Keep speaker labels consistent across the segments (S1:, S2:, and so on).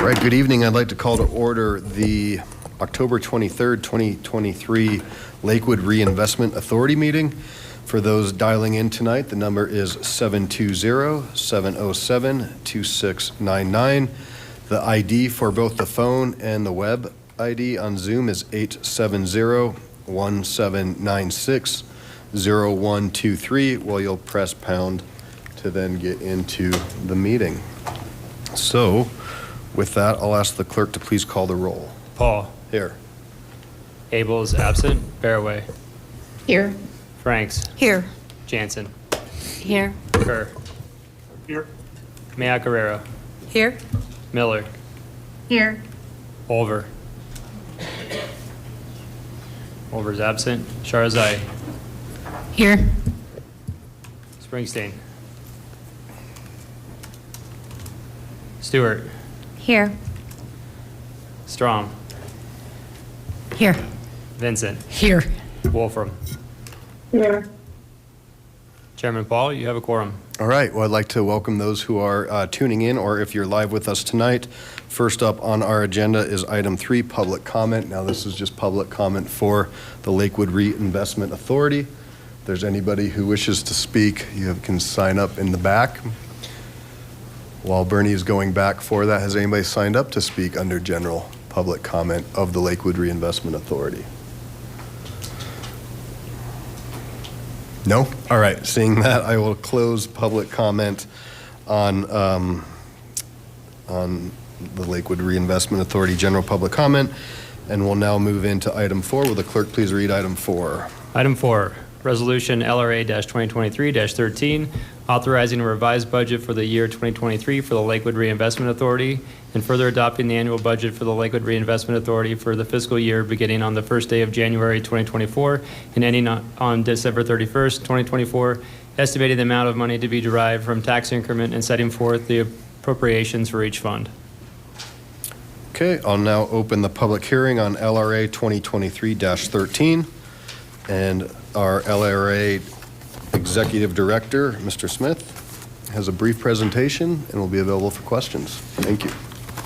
S1: right, good evening. I'd like to call to order the October 23rd, 2023 Lakewood Reinvestment Authority meeting. For those dialing in tonight, the number is 720-707-2699. The ID for both the phone and the web ID on Zoom is 870-1796-0123. Well, you'll press pound to then get into the meeting. So, with that, I'll ask the clerk to please call the roll.
S2: Paul.
S1: Here.
S2: Abel is absent. Barraway.
S3: Here.
S2: Franks.
S3: Here.
S2: Jansen.
S3: Here.
S2: Kerr.
S4: Here.
S2: Maya Guerrero.
S3: Here.
S2: Miller.
S3: Here.
S2: Olver. Olver's absent. Sharzai.
S3: Here.
S2: Springsteen. Stewart.
S3: Here.
S2: Strom.
S3: Here.
S2: Vincent.
S3: Here.
S2: Wolfram.
S3: Here.
S2: Chairman Paul, you have a quorum.
S1: All right, well, I'd like to welcome those who are tuning in, or if you're live with us tonight. First up on our agenda is item 3, public comment. Now, this is just public comment for the Lakewood Reinvestment Authority. If there's anybody who wishes to speak, you can sign up in the back. While Bernie is going back for that, has anybody signed up to speak under general public comment of the Lakewood Reinvestment Authority? No? All right, seeing that, I will close public comment on the Lakewood Reinvestment Authority general public comment, and we'll now move into item 4. Will the clerk please read item 4?
S2: Item 4, Resolution LRA-2023-13, authorizing a revised budget for the year 2023 for the Lakewood Reinvestment Authority, and further adopting the annual budget for the Lakewood Reinvestment Authority for the fiscal year beginning on the first day of January 2024 and ending on December 31st, 2024, estimating the amount of money to be derived from tax increment and setting forth the appropriations for each fund.
S1: Okay, I'll now open the public hearing on LRA 2023-13, and our LRA Executive Director, Mr. Smith, has a brief presentation and will be available for questions. Thank you.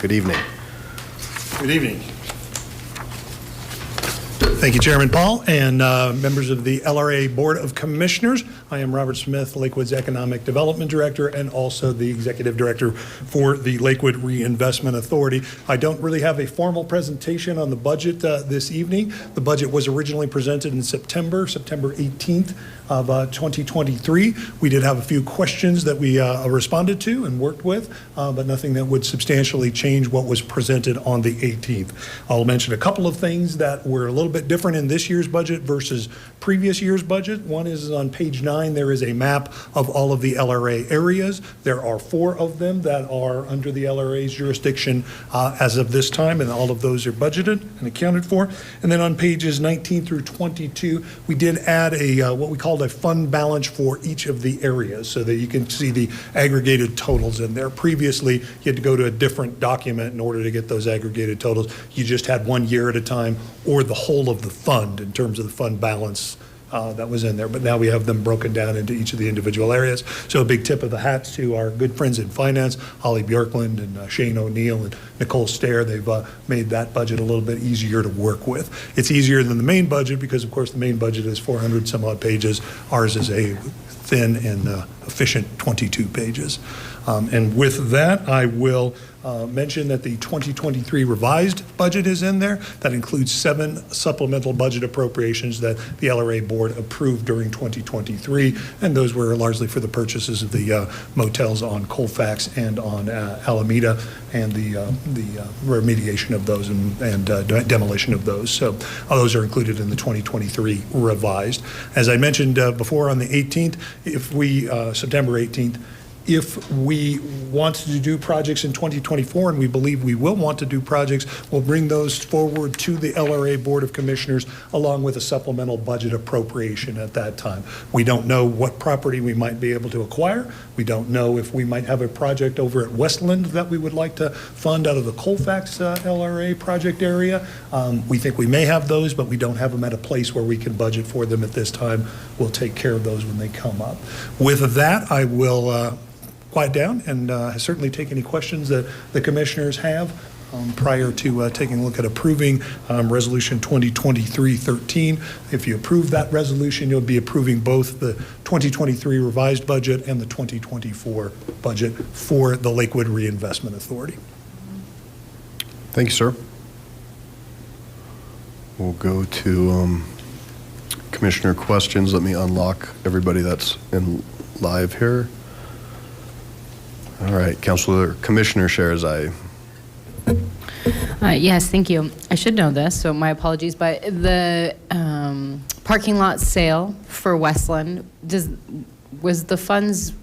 S1: Good evening.
S4: Good evening. Thank you, Chairman Paul, and members of the LRA Board of Commissioners. I am Robert Smith, Lakewood's Economic Development Director and also the Executive Director for the Lakewood Reinvestment Authority. I don't really have a formal presentation on the budget this evening. The budget was originally presented in September 18th of 2023. We did have a few questions that we responded to and worked with, but nothing that would substantially change what was presented on the 18th. I'll mention a couple of things that were a little bit different in this year's budget versus previous year's budget. One is on page 9, there is a map of all of the LRA areas. There are 4 of them that are under the LRA's jurisdiction as of this time, and all of those are budgeted and accounted for. And then on pages 19 through 22, we did add a what we called a fund balance for each of the areas so that you can see the aggregated totals in there. Previously, you had to go to a different document in order to get those aggregated totals. You just had 1 year at a time or the whole of the fund in terms of the fund balance that was in there, but now we have them broken down into each of the individual areas. So a big tip of the hats to our good friends in finance, Holly Bjorklund and Shane O'Neill and Nicole Stair. They've made that budget a little bit easier to work with. It's easier than the main budget because, of course, the main budget is 400 some odd pages. Ours is a thin and efficient 22 pages. And with that, I will mention that the 2023 revised budget is in there. That includes 7 supplemental budget appropriations that the LRA board approved during 2023, and those were largely for the purchases of the motels on Colfax and on Alameda, and the remediation of those and demolition of those. So those are included in the 2023 revised. As I mentioned before, on the 18th, if we September 18th, if we want to do projects in 2024, and we believe we will want to do projects, we'll bring those forward to the LRA Board of Commissioners along with a supplemental budget appropriation at that time. We don't know what property we might be able to acquire. We don't know if we might have a project over at Westland that we would like to fund out of the Colfax LRA project area. We think we may have those, but we don't have them at a place where we can budget for them at this time. We'll take care of those when they come up. With that, I will quiet down and certainly take any questions that the commissioners have prior to taking a look at approving Resolution 2023-13. If you approve that resolution, you'll be approving both the 2023 revised budget and the 2024 budget for the Lakewood Reinvestment Authority.
S1: Thank you, sir. We'll go to commissioner questions. Let me unlock everybody that's in live here. All right, Commissioner Sherzai.
S3: Yes, thank you. I should know this, so my apologies, but the parking lot sale for Westland, was the funds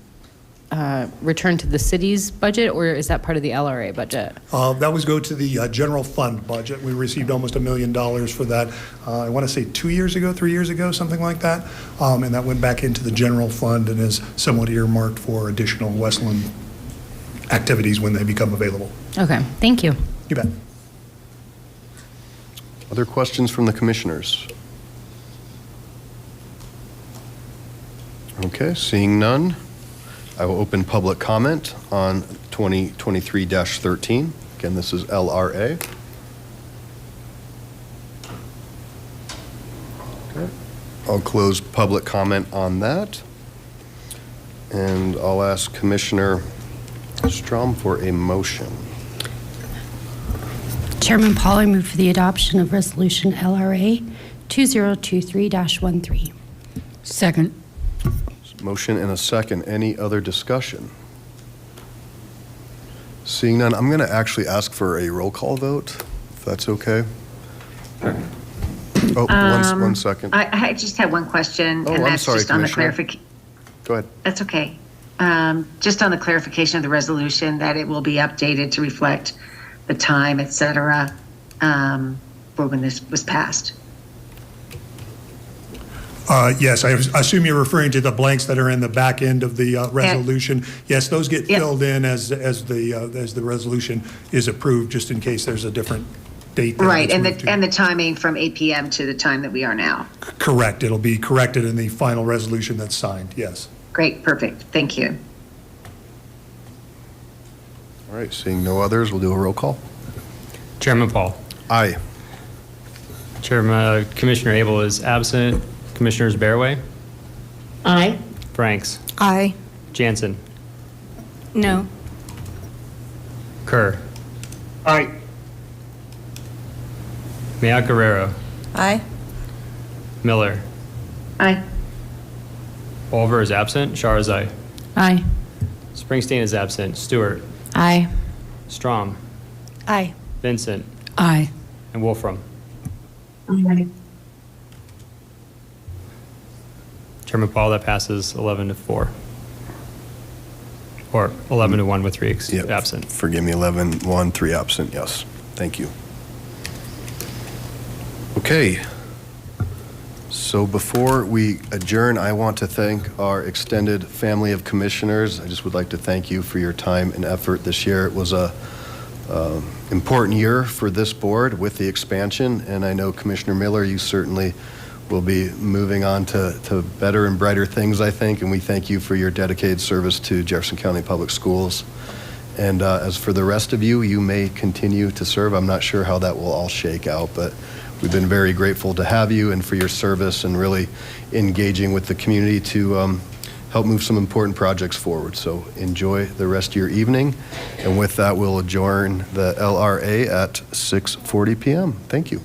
S3: returned to the city's budget, or is that part of the LRA budget?
S4: That was go to the general fund budget. We received almost $1 million for that, I want to say 3 years ago, something like that. And that went back into the general fund and is somewhat earmarked for additional Westland activities when they become available.
S3: Okay, thank you.
S4: You bet.
S1: Other questions from the commissioners? Okay, seeing none, I will open public comment on 2023-13. Again, this is LRA. Okay. I'll close public comment on that. And I'll ask Commissioner Strom for a motion.
S5: Chairman Paul, I move for the adoption of Resolution LRA 2023-13.
S3: Second.
S1: Motion and a second. Any other discussion? Seeing none, I'm going to actually ask for a roll call vote, if that's okay. Oh, one second.
S6: I just had one question, and
S1: I'm
S6: that's
S1: sorry,
S6: just on the
S1: Commissioner.
S6: clarification.
S1: Go ahead.
S6: That's okay. Just on the clarification of the resolution, that it will be updated to reflect the time, et cetera, for when this was passed.
S4: Yes, I assume you're referring to the blanks that are in the back end of the resolution. Yes, those get
S6: Yep.
S4: filled in as the resolution is approved, just in case there's a different date. that
S6: Right,
S4: it's moved to.
S6: and the timing from 8 p.m. to the time that we are now.
S4: Correct. It'll be corrected in the final resolution that's signed, yes.
S6: Great, perfect. Thank you.
S1: All right, seeing no others, we'll do a roll call.
S2: Chairman Paul.
S1: Aye.
S2: Commissioner Abel is absent. Commissioners Bearway,
S3: Aye.
S2: Franks,
S3: Aye.
S2: Jansen,
S3: No.
S2: Kerr,
S4: Aye.
S2: Mayock Guerrero,
S3: Aye.
S2: Miller.
S6: Aye.
S2: Oliver is absent. Sharzai.
S3: Aye.
S2: Springsteen is absent. Stewart,
S3: Aye.
S2: Strom,
S3: Aye.
S2: Vincent,
S3: Aye.
S2: and Wolfram. Chairman Paul, that passes 11-4. Or 11-1 with 3
S1: Yep.
S2: absent.
S1: Forgive me, 11-1, 3 absent, yes. Thank you. Okay. So before we adjourn, I want to thank our extended family of commissioners. I just would like to thank you for your time and effort this year. It was a important year for this board with the expansion, and I know Commissioner Miller, you certainly will be moving on to better and brighter things, I think, and we thank you for your dedicated service to Jefferson County Public Schools. And as for the rest of you, you may continue to serve. I'm not sure how that will all shake out, but we've been very grateful to have you and for your service and really engaging with the community to help move some important projects forward. So enjoy the rest of your evening. And with that, we'll adjourn the LRA at 6:40 p.m. Thank you.